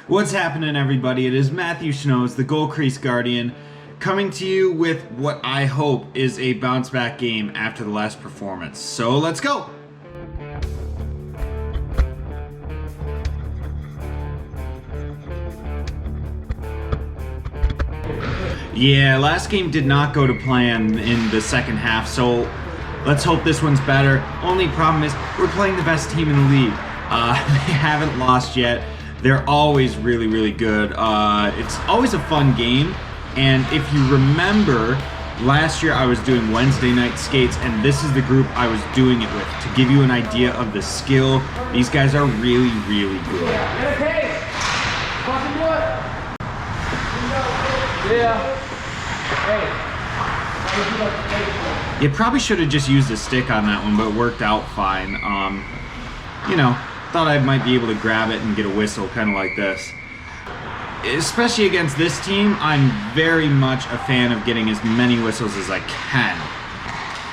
What's happening, everybody? It is Matthew Schnoes, the Goal Crease Guardian, coming to you with what I hope is a bounce back game after the last performance. So let's go! Yeah, last game did not go to plan in the second half, so let's hope this one's better. Only problem is we're playing the best team in the league. They haven't lost yet. They're always really, really good. It's always a fun game, and if you remember, last year I was doing Wednesday night skates, and this is the group I was doing it with. To give you an idea of the skill, these guys are really, really good. You probably should have just used a stick on that one, but it worked out fine. Thought I might be able to grab it and get a whistle kind of like this. Especially against this team, I'm very much a fan of getting as many whistles as I can.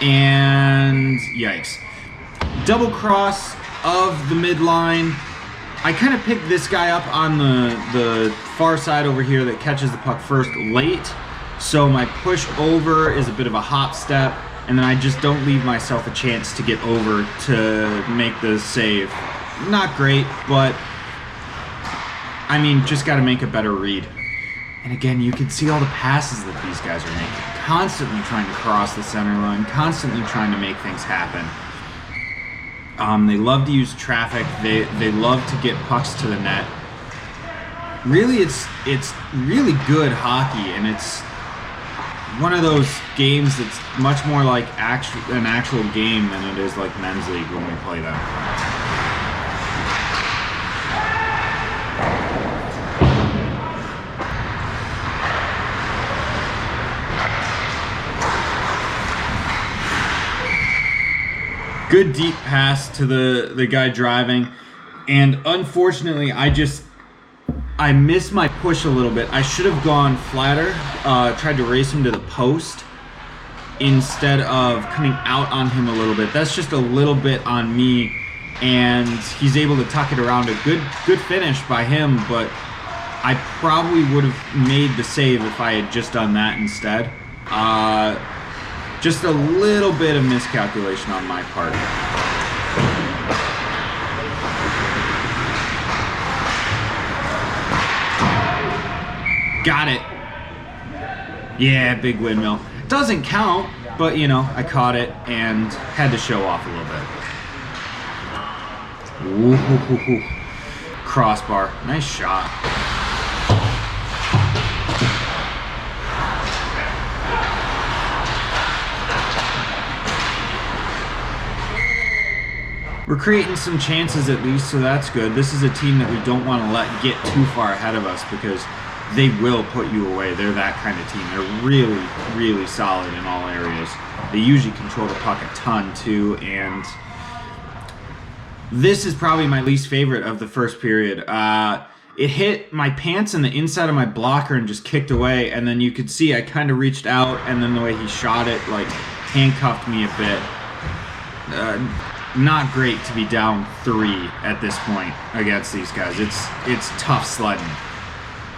And yikes. Double cross of the midline. I kind of picked this guy up on the far side over here that catches the puck first late. So my push over is a bit of a hop step, and then I just don't leave myself a chance to get over to make the save. Not great, but I mean, just got to make a better read. And again, you can see all the passes that these guys are making. Constantly trying to cross the center line, constantly trying to make things happen. They love to use traffic. They love to get pucks to the net. Really, it's really good hockey, and it's one of those games that's much more like an actual game than it is like men's league when we play them. Good deep pass to the guy driving, and unfortunately I missed my push a little bit. I should have gone flatter, tried to race him to the post instead of coming out on him a little bit. That's just a little bit on me, and he's able to tuck it around. A good finish by him, but I probably would have made the save if I had just done that instead. Just a little bit of miscalculation on my part. Got it. Yeah, big windmill. Doesn't count, but I caught it and had to show off a little bit. Ooh, crossbar. Nice shot. We're creating some chances at least, so that's good. This is a team that we don't want to let get too far ahead of us because they will put you away. They're that kind of team. They're really, really solid in all areas. They usually control the puck a ton too, and this is probably my least favorite of the first period. It hit my pants and the inside of my blocker and just kicked away, and then you could see I kind of reached out, and then the way he shot it like handcuffed me a bit. Not great to be down 3 at this point against these guys. It's tough sledding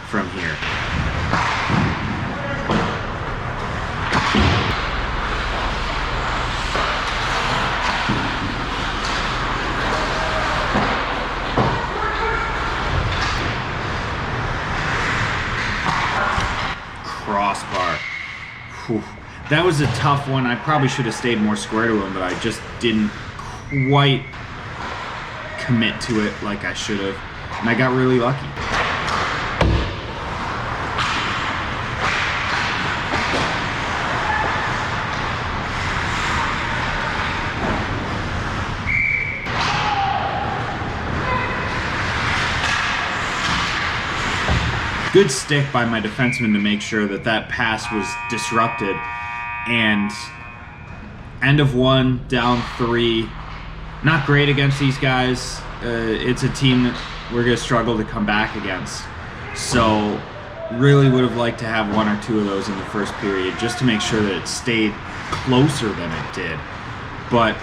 from here. Crossbar. Whew. That was a tough one. I probably should have stayed more square to him, but I just didn't quite commit to it like I should have, and I got really lucky. Good stick by my defenseman to make sure that pass was disrupted, and end of 1, down 3. Not great against these guys. It's a team that we're going to struggle to come back against. So really would have liked to have 1 or 2 of those in the first period just to make sure that it stayed closer than it did. But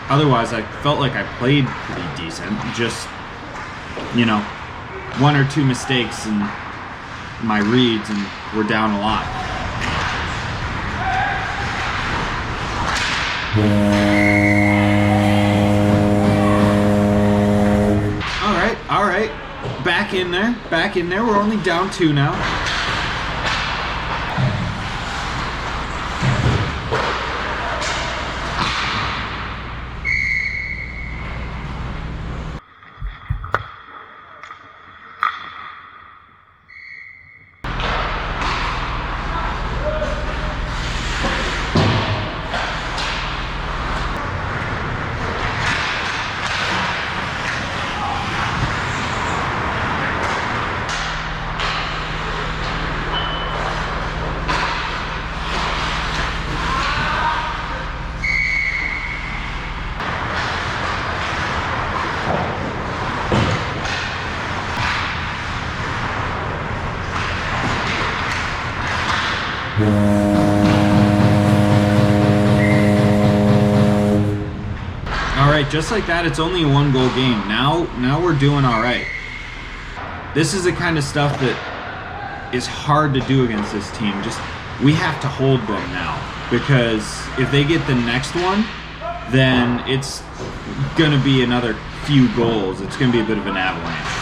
otherwise, I felt like I played pretty decent. Just, one or two mistakes in my reads and we're down a lot. All right. Back in there. We're only down 2 now. Alright, just like that, it's only a 1-goal game. Now we're doing alright. This is the kind of stuff that is hard to do against this team. Just, we have to hold them now. Because if they get the next one, then it's going to be another few goals. It's going to be a bit of an avalanche.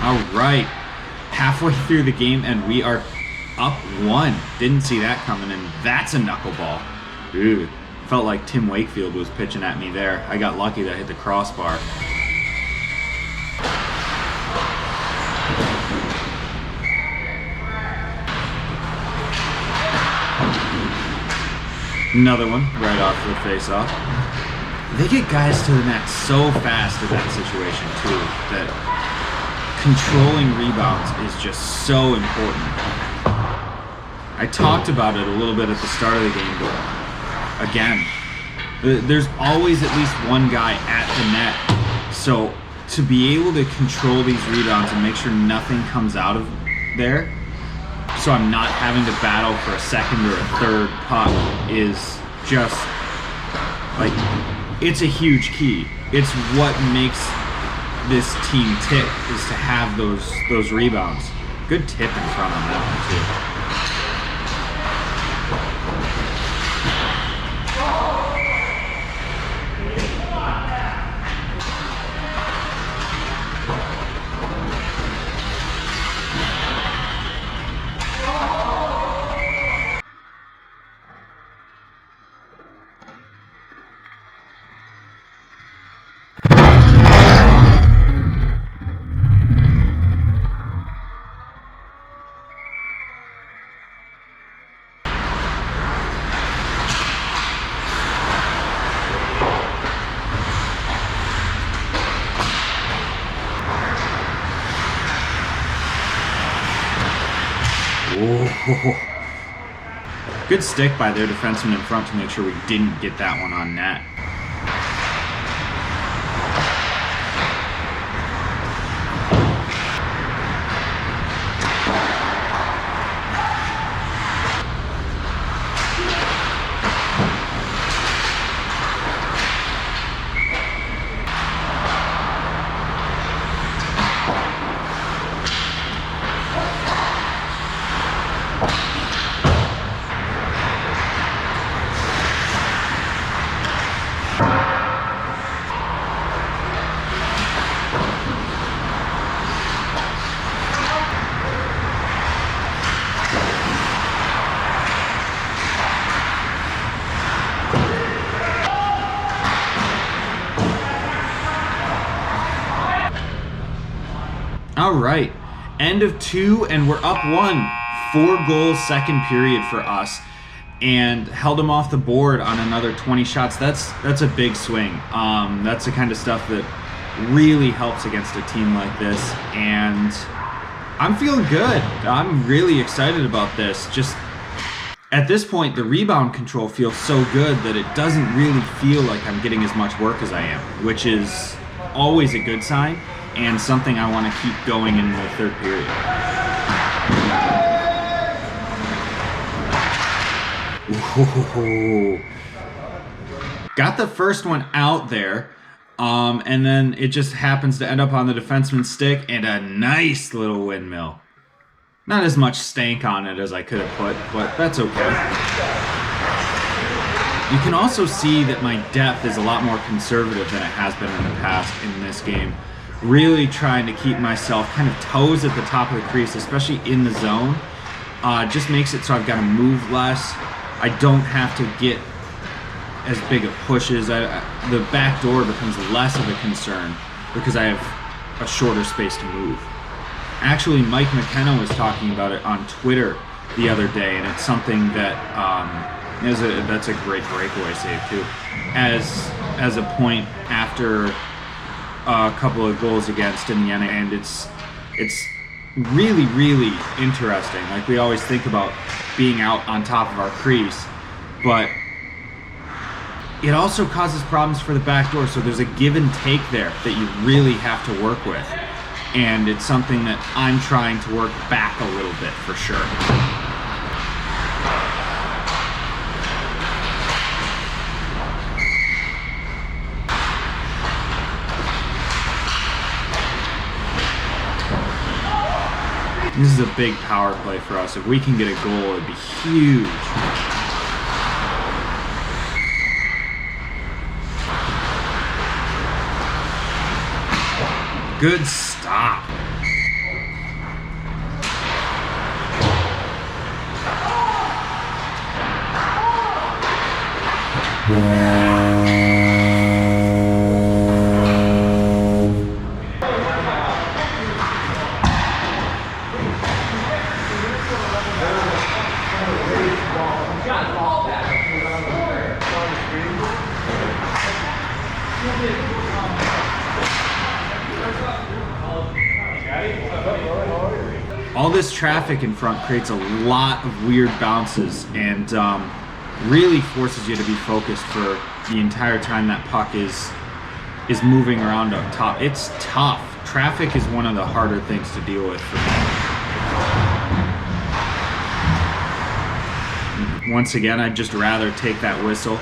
Alright, halfway through the game and we are up 1. Didn't see that coming, and that's a knuckleball. Ooh, felt like Tim Wakefield was pitching at me there. I got lucky that I hit the crossbar. Another one right off the face-off. They get guys to the net so fast in that situation too, that controlling rebounds is just so important. I talked about it a little bit at the start of the game, but again, there's always at least one guy at the net. So to be able to control these rebounds and make sure nothing comes out of there, so I'm not having to battle for a second or a third puck, is just like, it's a huge key. It's what makes this team tick, is to have those rebounds. Good tip in front on that one too. Oh. Good stick by their defenseman in front to make sure we didn't get that one on net. All right, end of 2, and we're up 1. 4 goals second period for us, and held them off the board on another 20 shots. That's a big swing. That's the kind of stuff that really helps against a team like this, and I'm feeling good. I'm really excited about this. Just at this point, the rebound control feels so good that it doesn't really feel like I'm getting as much work as I am, which is always a good sign and something I want to keep going in the third period. Ooh. Got the first one out there, and then it just happens to end up on the defenseman's stick, and a nice little windmill. Not as much stank on it as I could have put, but that's okay. You can also see that my depth is a lot more conservative than it has been in the past in this game. Really trying to keep myself kind of toes at the top of the crease, especially in the zone. Just makes it so I've got to move less. I don't have to get as big of pushes. The back door becomes less of a concern because I have a shorter space to move. Actually, Mike McKenna was talking about it on Twitter the other day, and it's something that that's a great breakaway save too. As a point after a couple of goals against Indiana, and it's really, really interesting. Like, we always think about being out on top of our crease, but it also causes problems for the back door, so there's a give and take there that you really have to work with. And it's something that I'm trying to work back a little bit for sure. This is a big power play for us. If we can get a goal, it'd be huge. Good stop. All this traffic in front creates a lot of weird bounces and really forces you to be focused for the entire time that puck is moving around up top. It's tough. Traffic is one of the harder things to deal with for me. Once again, I'd just rather take that whistle.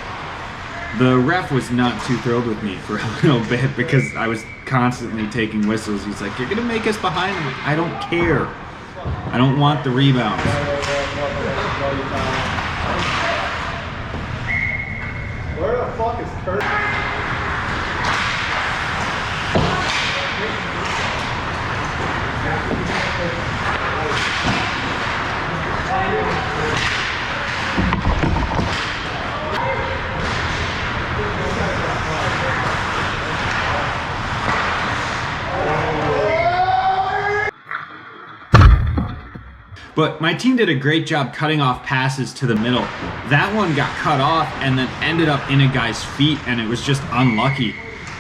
The ref was not too thrilled with me for a little bit because I was constantly taking whistles. He's like, "You're gonna make us behind." I'm like, I don't care. I don't want the rebounds. Where the fuck is Kurt? But my team did a great job cutting off passes to the middle. That one got cut off and then ended up in a guy's feet, and it was just unlucky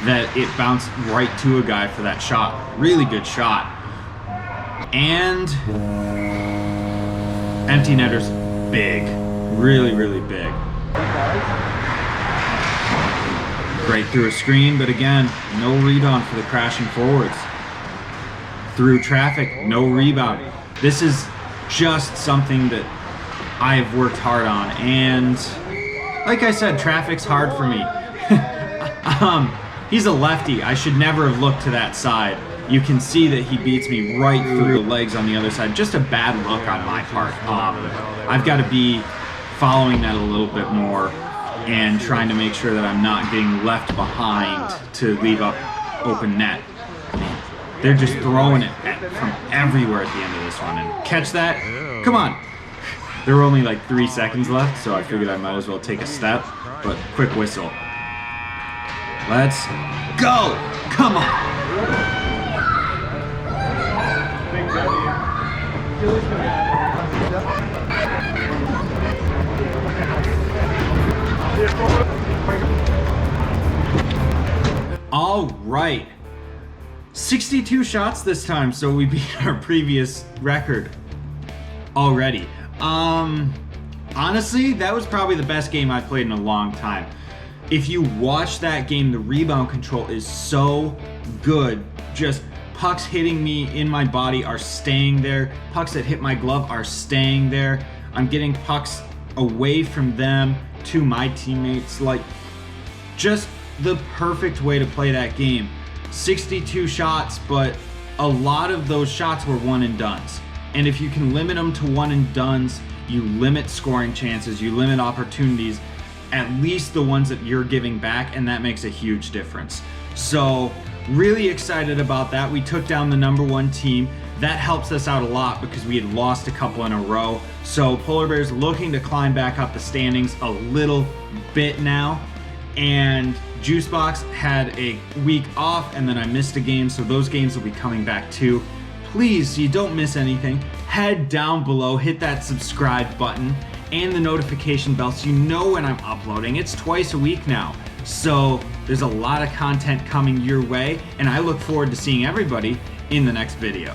that it bounced right to a guy for that shot. Really good shot. And empty netter's big. Really, really big. Right through a screen, but again, no rebound for the crashing forwards. Through traffic, no rebound. This is just something that I've worked hard on, and like I said, traffic's hard for me. He's a lefty. I should never have looked to that side. You can see that he beats me right through the legs on the other side. Just a bad look on my part. I've got to be following that a little bit more and trying to make sure that I'm not getting left behind to leave up open net. They're just throwing it from everywhere at the end of this one. And catch that? Come on. There were only like 3 seconds left, so I figured I might as well take a step. But quick whistle. Let's go. Come on. All right, 62 shots this time, so we beat our previous record already. Honestly, that was probably the best game I've played in a long time. If you watch that game, the rebound control is so good. Just pucks hitting me in my body are staying there. Pucks that hit my glove are staying there. I'm getting pucks away from them to my teammates. Like, just the perfect way to play that game. 62 shots, but a lot of those shots were one and dones. And if you can limit them to one and dones, you limit scoring chances, you limit opportunities, at least the ones that you're giving back, and that makes a huge difference. So really excited about that. We took down the #1 team. That helps us out a lot because we had lost a couple in a row. So Polar Bears looking to climb back up the standings a little bit now. And Juicebox had a week off, and then I missed a game, so those games will be coming back too. Please, so you don't miss anything, head down below, hit that subscribe button and the notification bell so you know when I'm uploading. It's twice a week now, so there's a lot of content coming your way, and I look forward to seeing everybody in the next video.